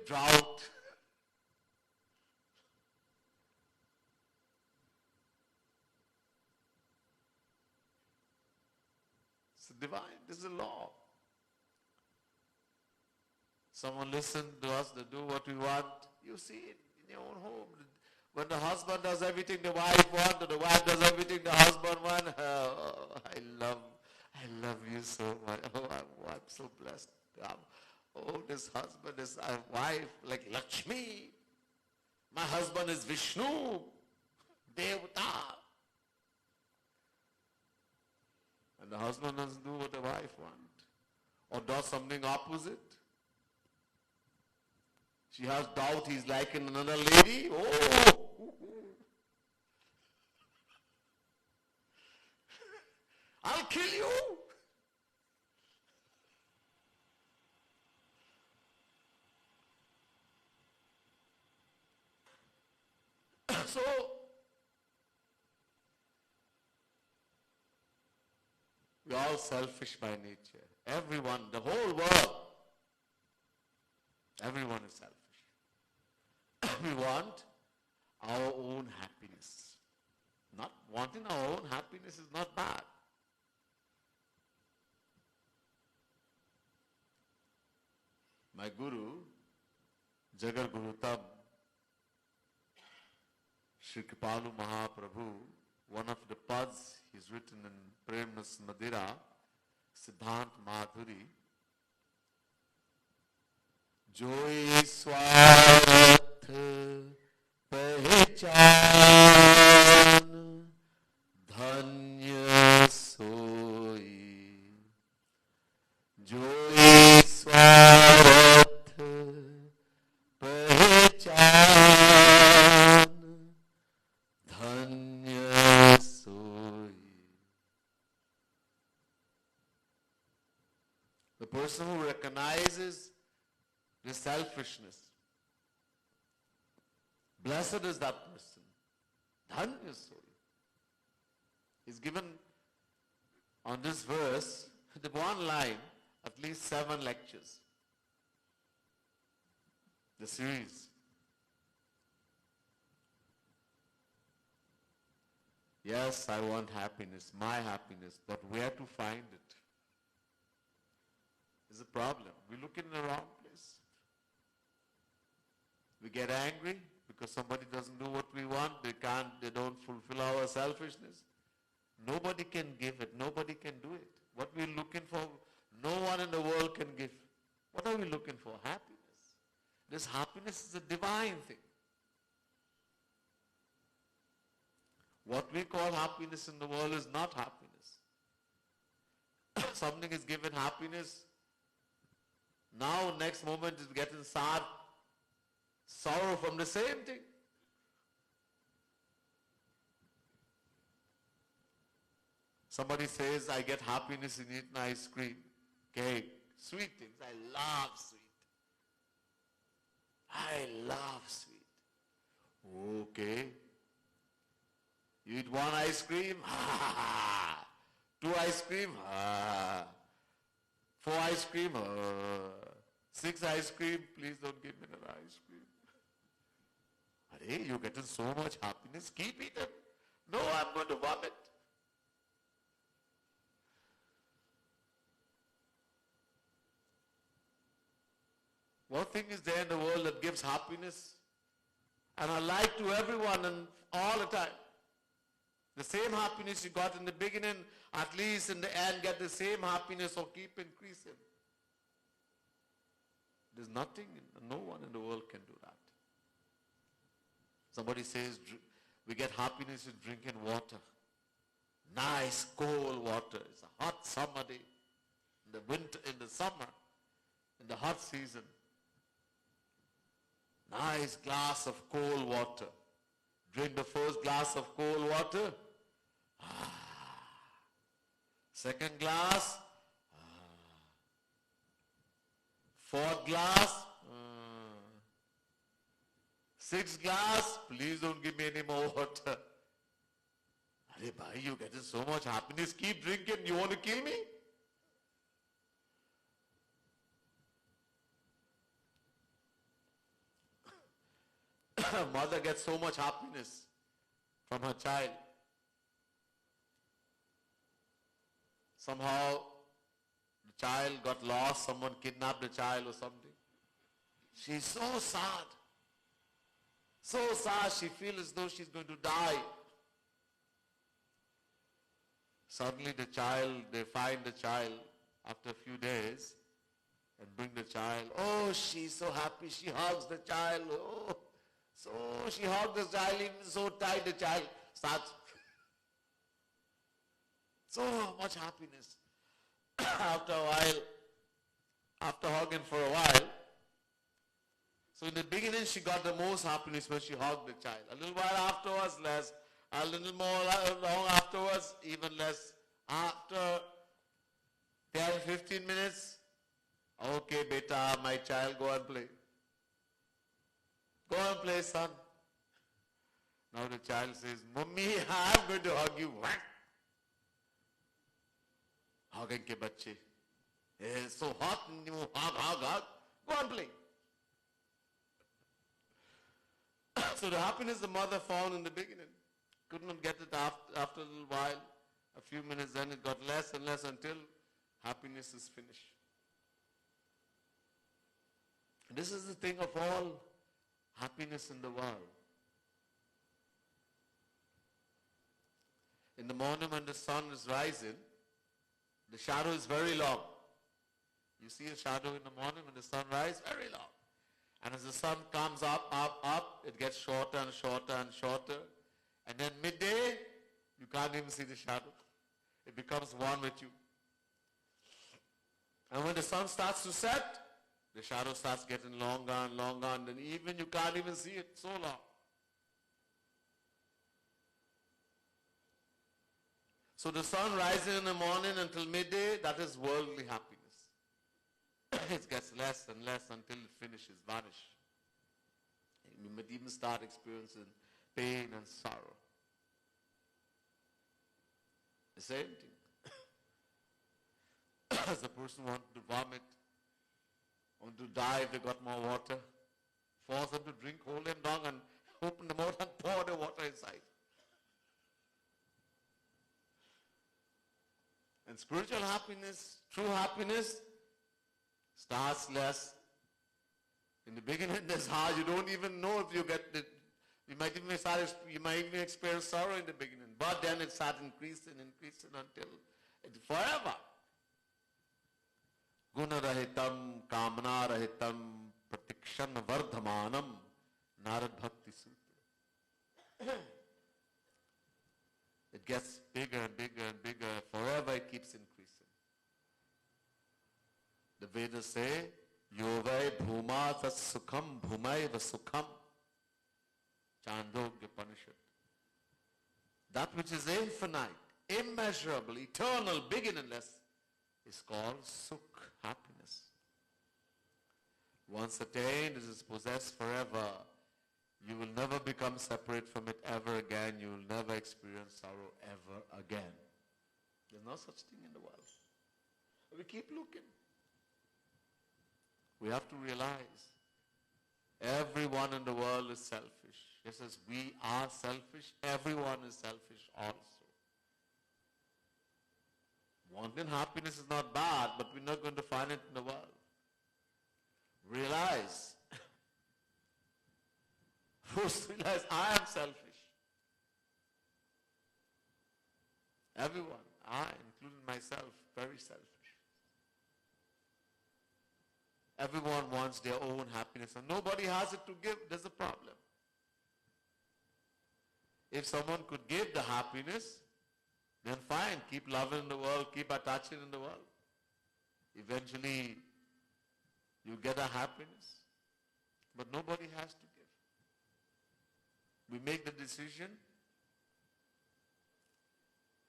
drought. It's divine. This is a law. Someone listen to us, they do what we want. You see it in your own home. When the husband does everything the wife wants, or the wife does everything the husband wants, oh, I love you so much. Oh, I'm so blessed. Oh, this husband is a wife like Lakshmi. My husband is Vishnu, Devata. And the husband doesn't do what the wife wants, or does something opposite. She has doubt he's like another lady. Oh! I'll kill you! So, we're all selfish by nature. Everyone, the whole world, everyone is selfish. We want our own happiness. Not wanting our own happiness is not bad. My Guru, Jagar Guru Tab, Shri Kripalu Mahaprabhu, one of the pads he's written in Premnas Madira, Siddhant Madhuri, Joi Swarath Pehchan Dhanya Soi, Joi Swarath Pehchan Dhanya Soi. The person who recognizes the selfishness, blessed is that person. Dhanya Soi. He's given on this verse, the one line, at least 7 lectures. The series. Yes, I want happiness, my happiness, but where to find it? Is a problem. We look in the wrong place. We get angry because somebody doesn't do what we want. They don't fulfill our selfishness. Nobody can give it. Nobody can do it. What we're looking for, no one in the world can give. What are we looking for? Happiness. This happiness is a divine thing. What we call happiness in the world is not happiness. Something is given happiness. Now, next moment is getting sad, sorrow from the same thing. Somebody says, I get happiness in eating ice cream, cake, sweet things. I love sweet. I love sweet. Okay. You eat 1 ice cream, 2 ice cream, 4 ice cream, 6 ice cream, please don't give me another ice cream. Hey, you're getting so much happiness, keep eating. No, I'm going to vomit. What thing is there in the world that gives happiness and a light to everyone and all the time? The same happiness you got in the beginning, at least in the end, get the same happiness or keep increasing. There's nothing, no one in the world can do that. Somebody says, we get happiness in drinking water. Nice, cold water. It's a hot summer day. In the winter, in the summer, in the hot season. Nice glass of cold water. Drink the first glass of cold water. Second glass. Fourth glass. Sixth glass. Please don't give me any more water. Arey bhai, you're getting so much happiness. Keep drinking. You want to kill me? mother gets so much happiness from her child. Somehow the child got lost, someone kidnapped the child or something. She's so sad. So sad, she feels as though she's going to die. Suddenly they find the child after a few days and bring the child. Oh, she's so happy, she hugs the child. Oh, so she hugs the child, even so tight the child starts. So much happiness. After a while, after hugging for a while, so in the beginning she got the most happiness when she hugged the child. A little while afterwards, less. A little more long afterwards, even less. After 10, 15 minutes, okay, beta, my child, go and play. Go and play, son. Now the child says, Mummy, I'm going to hug you. Hugging ke bachche. It's so hot, and you hug. Go and play. So the happiness the mother found in the beginning, could not get it after a little while. A few minutes, then it got less and less until happiness is finished. This is the thing of all happiness in the world. In the morning when the sun is rising, the shadow is very long. You see a shadow in the morning when the sun rises, very long. And as the sun comes up, it gets shorter and shorter and shorter. And then midday, you can't even see the shadow. It becomes one with you. And when the sun starts to set, the shadow starts getting longer and longer, and then even you can't even see it, so long. So the sun rising in the morning until midday, that is worldly happiness. It gets less and less until it finishes, vanishes. You might even start experiencing pain and sorrow. The same thing. As a person wants to vomit, want to die if they got more water, force them to drink, hold them down and open the mouth and pour the water inside. And spiritual happiness, true happiness, starts less. In the beginning, it's hard. You don't even know if you get it. You might even experience sorrow in the beginning. But then it starts increasing until it's forever. Guna rahitam, kamana rahitam, pratikshan vardhamanam, narad bhakti sutra. It gets bigger and bigger and bigger. Forever it keeps increasing. The Vedas say, Yovai bhuma tat sukham bhumai vasukham. Chandogya Upanishad. That which is infinite, immeasurable, eternal, beginningless is called sukh, happiness. Once attained, it is possessed forever. You will never become separate from it ever again. You will never experience sorrow ever again. There's no such thing in the world. We keep looking. We have to realize everyone in the world is selfish. Just as we are selfish, everyone is selfish also. Wanting happiness is not bad, but we're not going to find it in the world. Realize, first realize I am selfish. Everyone, I, including myself, very selfish. Everyone wants their own happiness and nobody has it to give. There's a problem. If someone could give the happiness, then fine, keep loving in the world, keep attaching in the world. Eventually, you get a happiness, but nobody has to give. We make the decision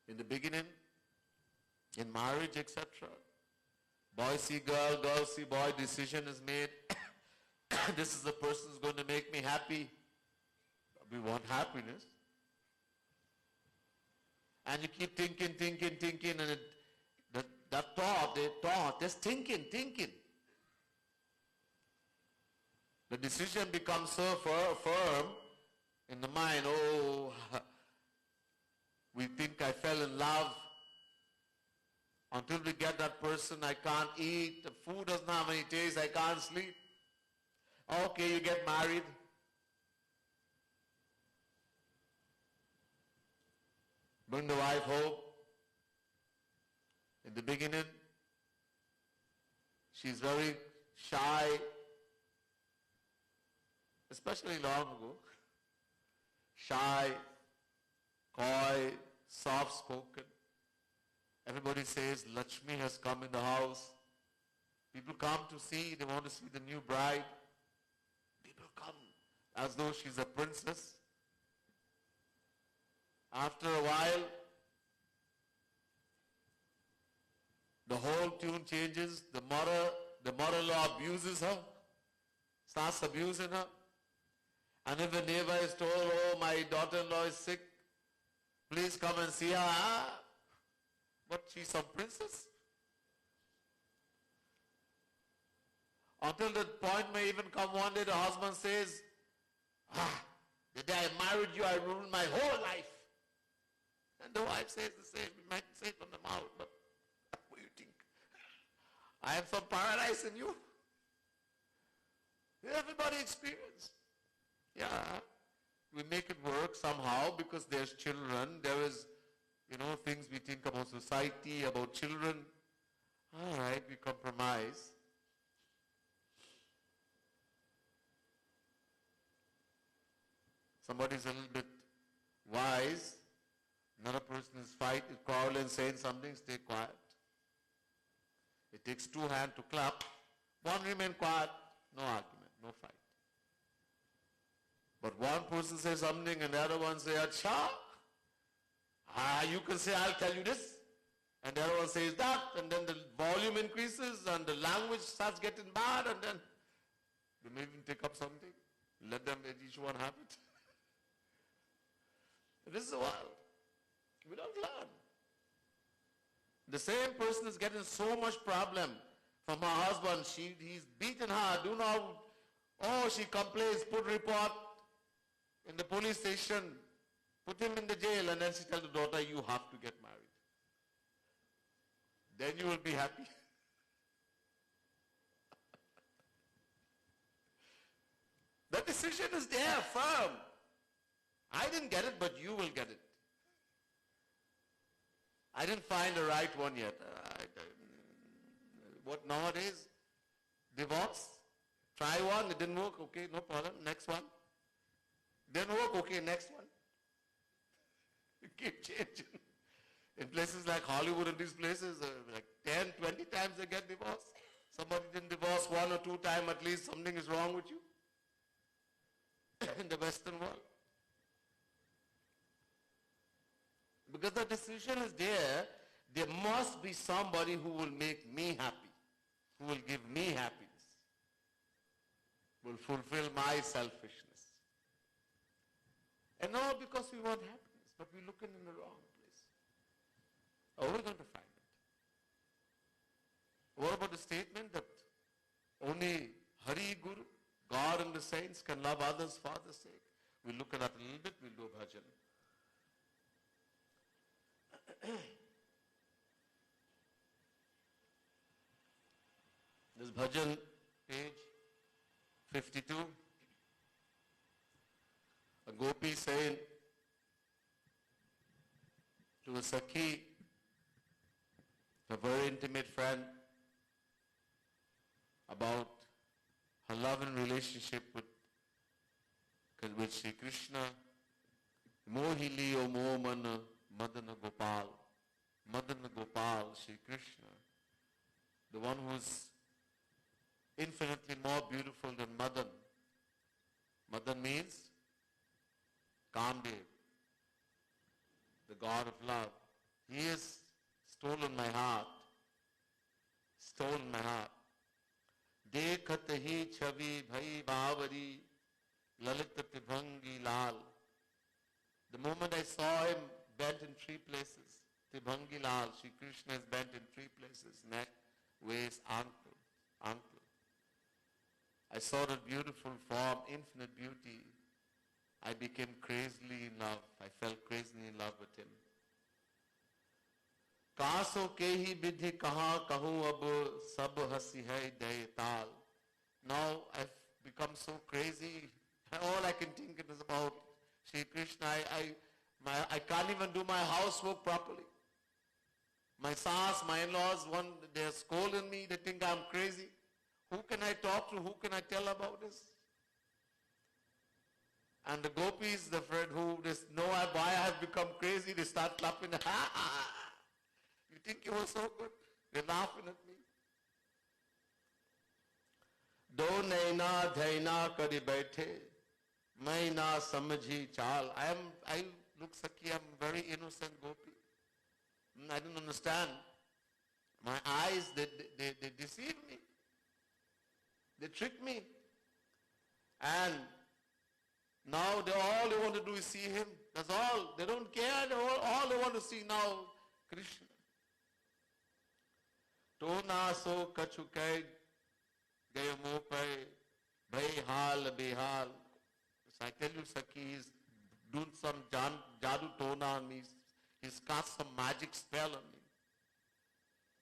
in the beginning, in marriage, etc. Boy see girl, girl see boy, decision is made. This is the person who's going to make me happy. We want happiness. And you keep thinking, and that thought, just thinking. The decision becomes so firm in the mind. Oh, we think I fell in love. Until we get that person, I can't eat. The food doesn't have any taste. I can't sleep. Okay, you get married. Bring the wife home. In the beginning, she's very shy, especially long ago. Shy, coy, soft-spoken. Everybody says, Lakshmi has come in the house. People come to see, they want to see the new bride. People come as though she's a princess. After a while, the whole tune changes. The mother-in-law abuses her, starts abusing her. And if a neighbor is told, oh, my daughter-in-law is sick, please come and see her. But she's some princess. Until the point may even come one day, the husband says, the day I married you, I ruined my whole life. And the wife says the same. You might say it from the mouth, but what do you think? I have some paradise in you. Everybody experience. Yeah. We make it work somehow because there's children. There is, things we think about society, about children. All right, we compromise. Somebody's a little bit wise. Another person is quarreling, saying something, stay quiet. It takes two hands to clap. One remain quiet, no argument, no fight. But one person says something and the other one says, Acha, you can say, I'll tell you this. And the other one says that, and then the volume increases and the language starts getting bad, and then they may even take up something. Let them, let each one have it. This is the world. We don't learn. The same person is getting so much problem from her husband. He's beaten her. She complains, put report in the police station, put him in the jail, and then she tells the daughter, you have to get married. Then you will be happy. The decision is there, firm. I didn't get it, but you will get it. I didn't find the right one yet. What nowadays? Divorce? Try one, it didn't work, okay, no problem. Next one. Didn't work, okay, next one. You keep changing. In places like Hollywood and these places, like 10, 20 times they get divorced. Somebody didn't divorce one or two times, at least something is wrong with you. In the Western world. Because the decision is there must be somebody who will make me happy, who will give me happiness, will fulfill my selfishness. And not because we want happiness, but we're looking in the wrong place. How are we going to find it? What about the statement that only Hari Guru, God and the saints can love others for the sake? We'll look at that a little bit, we'll do a bhajan. This bhajan, page 52. A gopi saying to a Sakhi, a very intimate friend, about her love and relationship with Sri Krishna. Mohili o Momana Madana Gopal. Madana Gopal, Sri Krishna. The one who's infinitely more beautiful than Madan. Madan means Kamdev, the God of love. He has stolen my heart. Stolen my heart. Dekhat hi chavi bhai bavari lalit tibhangi lal. The moment I saw him bent in three places, Tibhangi lal, Sri Krishna is bent in three places, neck, waist, ankle. I saw that beautiful form, infinite beauty. I became crazily in love. I fell crazily in love with him. कासों के ही विधि कहाँ कहूँ अब सब हंसी है दय ताल. Now I've become so crazy. All I can think is about Shri Krishna. I can't even do my housework properly. My sons, my in-laws, they're scolding me. They think I'm crazy. Who can I talk to? Who can I tell about this? And the gopis, the friend who they know why I have become crazy, they start clapping. You think you were so good? They're laughing at me. Do naina dhaina kari baithe, maina samajhi chal. I look Sakhi, I'm very innocent gopi. I didn't understand. My eyes, they deceive me. They trick me. And now all they want to do is see him. That's all. They don't care. All they want to see now, Krishna. To na so kachu kai gaye mo pai bhai hal behal. So I tell you, Sakhi, he's doing some jadoo tona on me. He's cast some magic spell on me.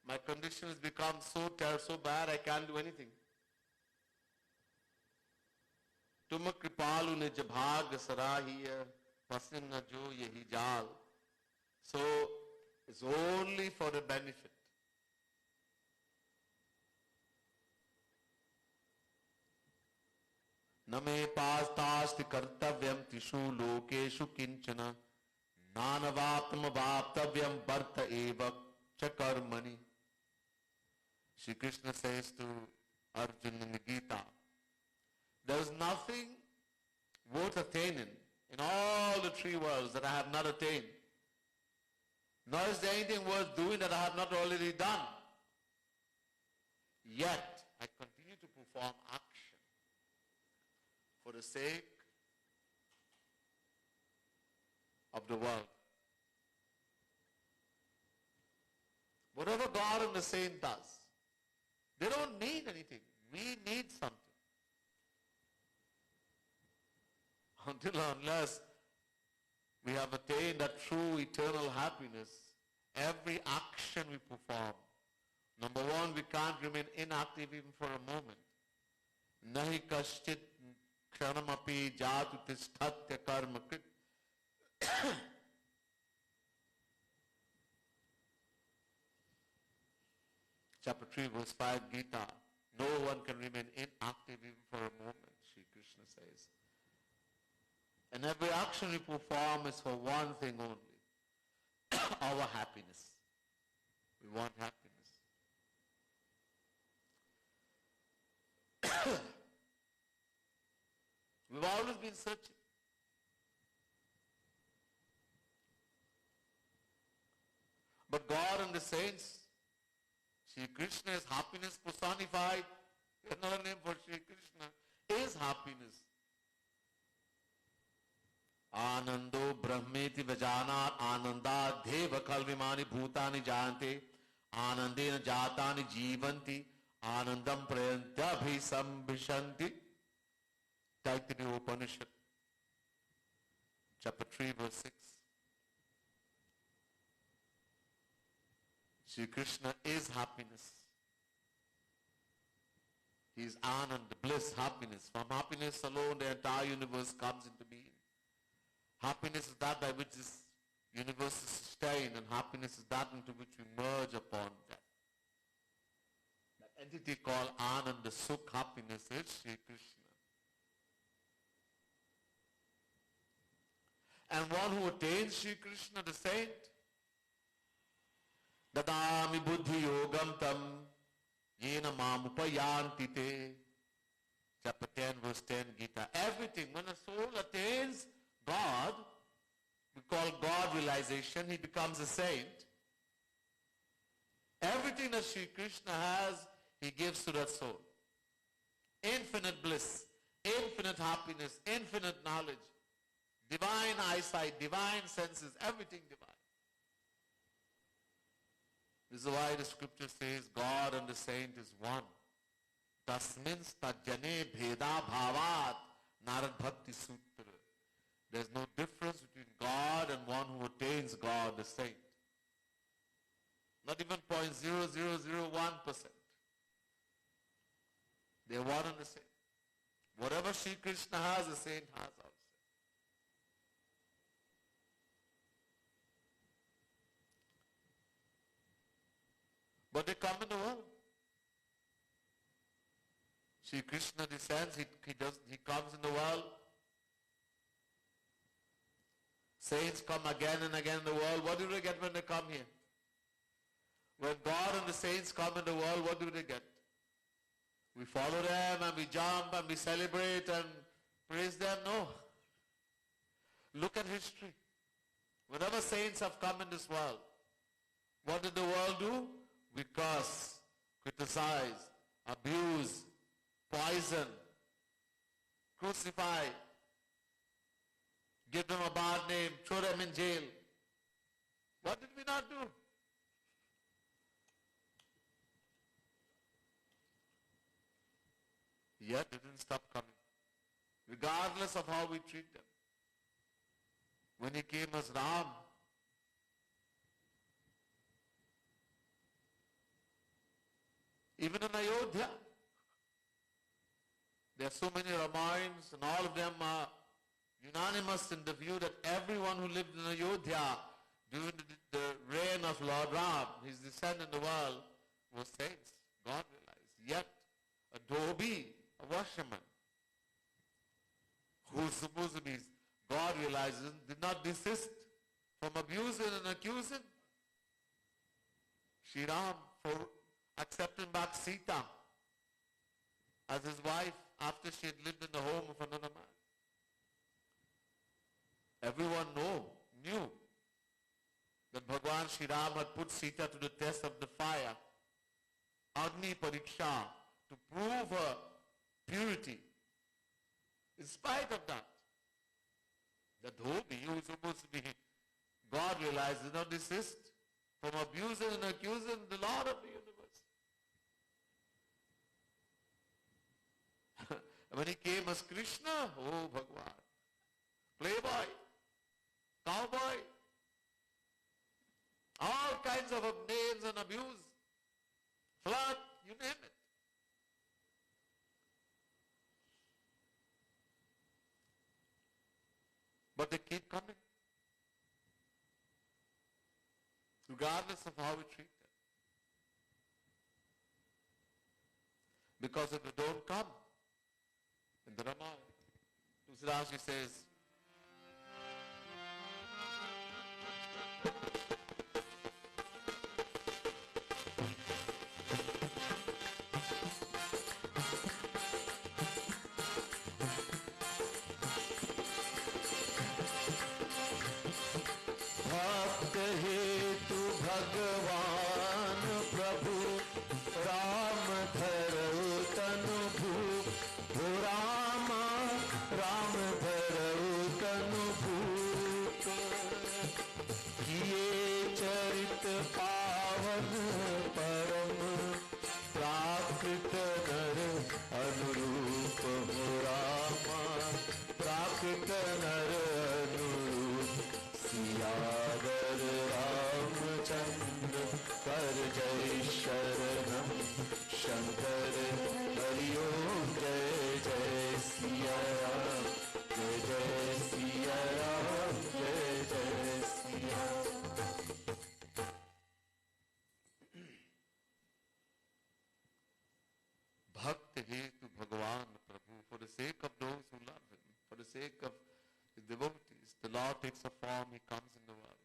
My condition has become so bad I can't do anything. तुम कृपालु निज भाग सराहिया पसन न जो यही जाल. So it's only for the benefit. न मे पास्तास्ति कर्तव्यम तिषु लोकेषु किंचन नानवात्म वाप्तव्यम वर्त एव च कर्मणि. Shri Krishna says to Arjuna in the Gita, there is nothing worth attaining in all the three worlds that I have not attained. Nor is there anything worth doing that I have not already done. Yet, I continue to perform action for the sake of the world. Whatever God and the saint does, they don't need anything. We need something. Until unless we have attained that true eternal happiness, every action we perform, number one, we can't remain inactive even for a moment. Nahi kashchit kshanamapi jatu tisthatya karma krit. Chapter 3, verse 5, Gita. No one can remain inactive even for a moment, Sri Krishna says. And every action we perform is for one thing only. Our happiness. We want happiness. We've always been searching. But God and the saints, Shri Krishna is happiness personified. Another name for Shri Krishna is happiness. Anando brahmeti vajana ananda deva kalvimani bhutani jante anandena jatani jivanti anandam prayantabhi sambhishanti. Taittiriya Upanishad, chapter 3, verse 6. Shri Krishna is happiness. He is Anand, bliss, happiness. From happiness alone the entire universe comes into being. Happiness is that by which this universe is sustained, and happiness is that into which we merge upon that. That entity called Anand, the Sukh, happiness, is Shri Krishna. And one who attains Shri Krishna, the saint, Dadami buddhi yogam tam yena mamupayanti te. Chapter 10, verse 10, Gita. Everything, when a soul attains God, we call God realization, he becomes a saint. Everything that Shri Krishna has, he gives to that soul. Infinite bliss, infinite happiness, infinite knowledge, divine eyesight, divine senses, everything divine. This is why the scripture says God and the saint is one. Tasmin stajjane bheda bhavat Narad Bhakti Sutra. There's no difference between God and one who attains God, the saint. Not even 0.0001%. They're one and the same. Whatever Sri Krishna has, the saint has also. But they come in the world. Sri Krishna descends, he comes in the world. Saints come again and again in the world. What do they get when they come here? When God and the saints come in the world, what do they get? We follow them and we jump and we celebrate and praise them? No. Look at history. Whenever saints have come in this world, what did the world do? We curse, criticize, abuse, poison, crucify, give them a bad name, throw them in jail. What did we not do? Yet it didn't stop coming, regardless of how we treat them. When he came as Ram, even in Ayodhya, there are so many Ramayans and all of them are unanimous in the view that everyone who lived in Ayodhya during the reign of Lord Ram, his descent in the world, was saints. God realized. Yet a dhobi, a washerman, who is supposed to be, God realizes, did not desist from abusing and accusing Sri Ram for accepting back Sita as his wife after she had lived in the home of another man. Everyone knew that Bhagwan Sri Ram had put Sita to the test of the fire, Agni Pariksha, to prove her purity. In spite of that, the dhobi who was supposed to be, God realized, did not desist from abusing and accusing the Lord of the universe. When he came as Krishna, oh Bhagwan, playboy, cowboy, all kinds of names and abuse, flirt, you name it. But they keep coming, regardless of how we treat them. Because if they don't come, in the Ramayana, Tulsidas says, भक्त हेतु भगवान प्रभु राम धरऊ तनु भूप हो रामा राम धरऊ तनु भूप किए चरित पावन परम प्राकृत नर अनुरूप हो रामा प्राकृत नर अनुरूप सियावर रामचंद्र कर जय शरणम शंकर हरिओम जय जय सिया राम जय जय सिया राम जय जय सिया भक्त हेतु भगवान प्रभु, for the sake of those who love him, for the sake of his devotees, the Lord takes a form, he comes in the world.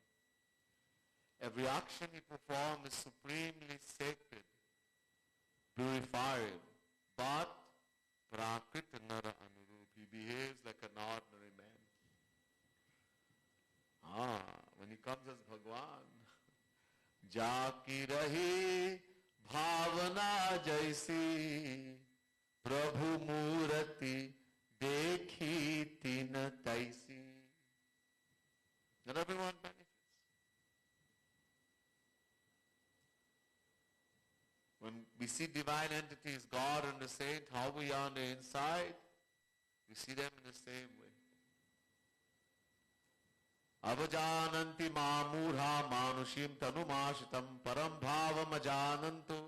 Every action he performs is supremely sacred, purified, but prakrit nara anurup, he behaves like an ordinary man. When he comes as Bhagwan, जाकी रही भावना जैसी प्रभु मूर्ति देखी तीन तैसी. Not everyone benefits. When we see divine entities, God and the saint, how we are on the inside, we see them in the same way. Avajananti mamurha manushim tanumashitam param bhavam ajananto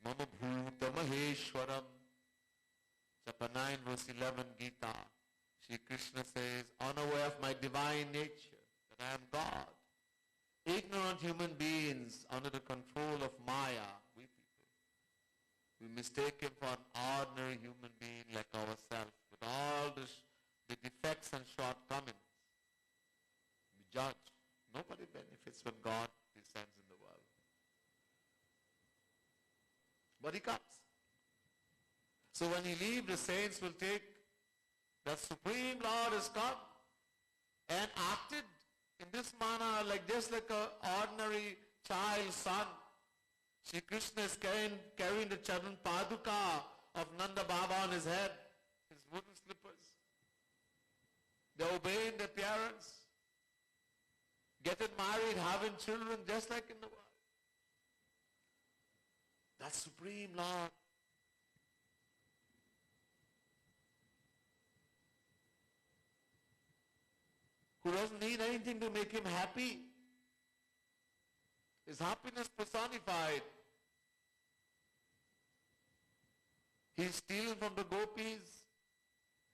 mama bhuta maheshwaram. Chapter 9 verse 11 Gita. Shri Krishna says, unaware of my divine nature, that I am God. Ignorant human beings under the control of Maya, we people, we mistake him for an ordinary human being like ourselves with all the defects and shortcomings. We judge. Nobody benefits when God descends in the world. But he comes. So when he leaves, the saints will take the Supreme Lord has come and acted in this manner, like just like an ordinary child son. Shri Krishna is carrying the Charan Paduka of Nanda Baba on his head, his wooden slippers. They're obeying their parents, getting married, having children, just like in the world. That's Supreme Lord. Who doesn't need anything to make him happy. His happiness personified. He's stealing from the gopis,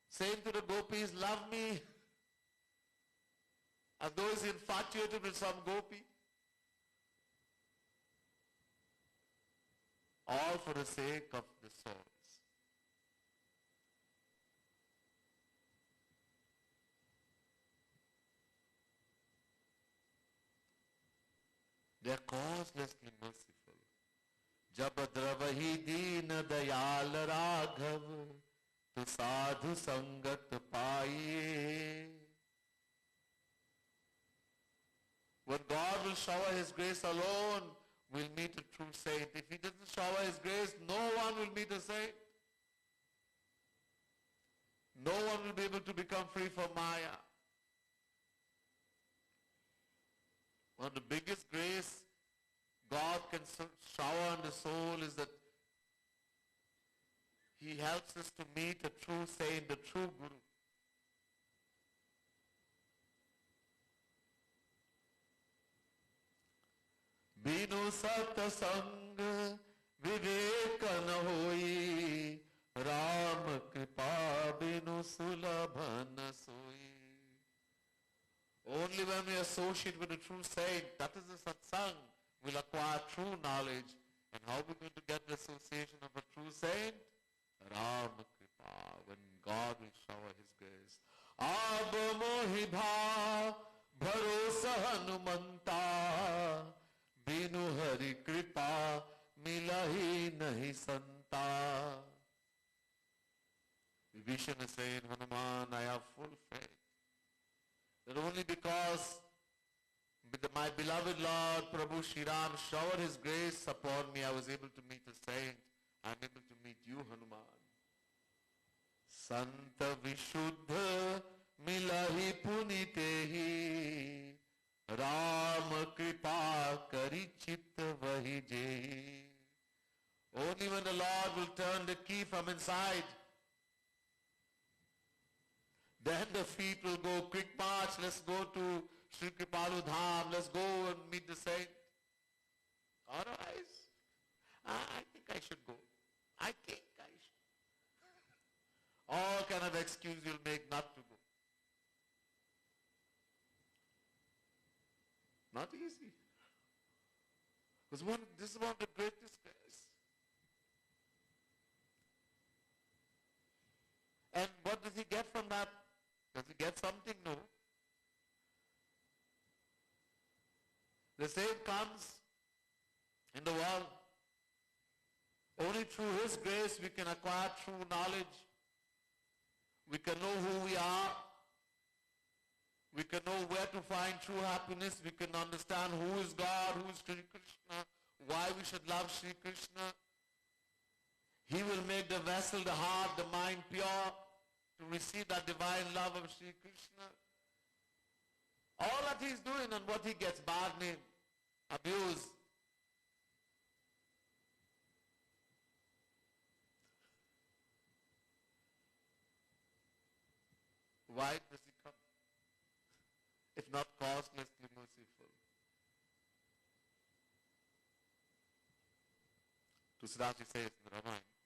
saying to the gopis, love me, as though he's infatuated with some gopi. All for the sake of the souls. They are causelessly merciful. Jabadravhi deen dayal raghav tu sadhu sangat paiye. When God will shower his grace alone, we'll meet a true saint. If he doesn't shower his grace, no one will meet a saint. No one will be able to become free from Maya. One of the biggest grace God can shower on the soul is that he helps us to meet a true saint, the true Guru. Binu sat sang vivek na hoi, Ram kripa binu sulabhan soi. Only when we associate with a true saint, that is the satsang, we'll acquire true knowledge. And how are we going to get the association of a true saint? Ram Kripa, when God will shower his grace. Ab mohi bha bharosa hanumanta, binu hari kripa milahi nahi santa. Vibhishana is saying, Hanuman, I have full faith that only because my beloved Lord Prabhu Shri Ram showered his grace upon me, I was able to meet a saint. I'm able to meet you, Hanuman. Santa Vishuddha milahi punitehi, Ram kripa kari chitta vahi jehi. Only when the Lord will turn the key from inside, then the feet will go, quick march, let's go to Sri Kripalu Dham, let's go and meet the saint. Otherwise, I think I should go. I think I should. All kind of excuse you'll make not to go. Not easy. Because this is one of the greatest grace. And what does he get from that? Does he get something? No. The saint comes in the world. Only through his grace we can acquire true knowledge. We can know who we are. We can know where to find true happiness. We can understand who is God, who is Sri Krishna, why we should love Sri Krishna. He will make the vessel, the heart, the mind pure to receive that divine love of Sri Krishna. All that he's doing and what he gets, bad name, abuse. Why does he come? If not causelessly merciful. Tushraji says in the Ramayana,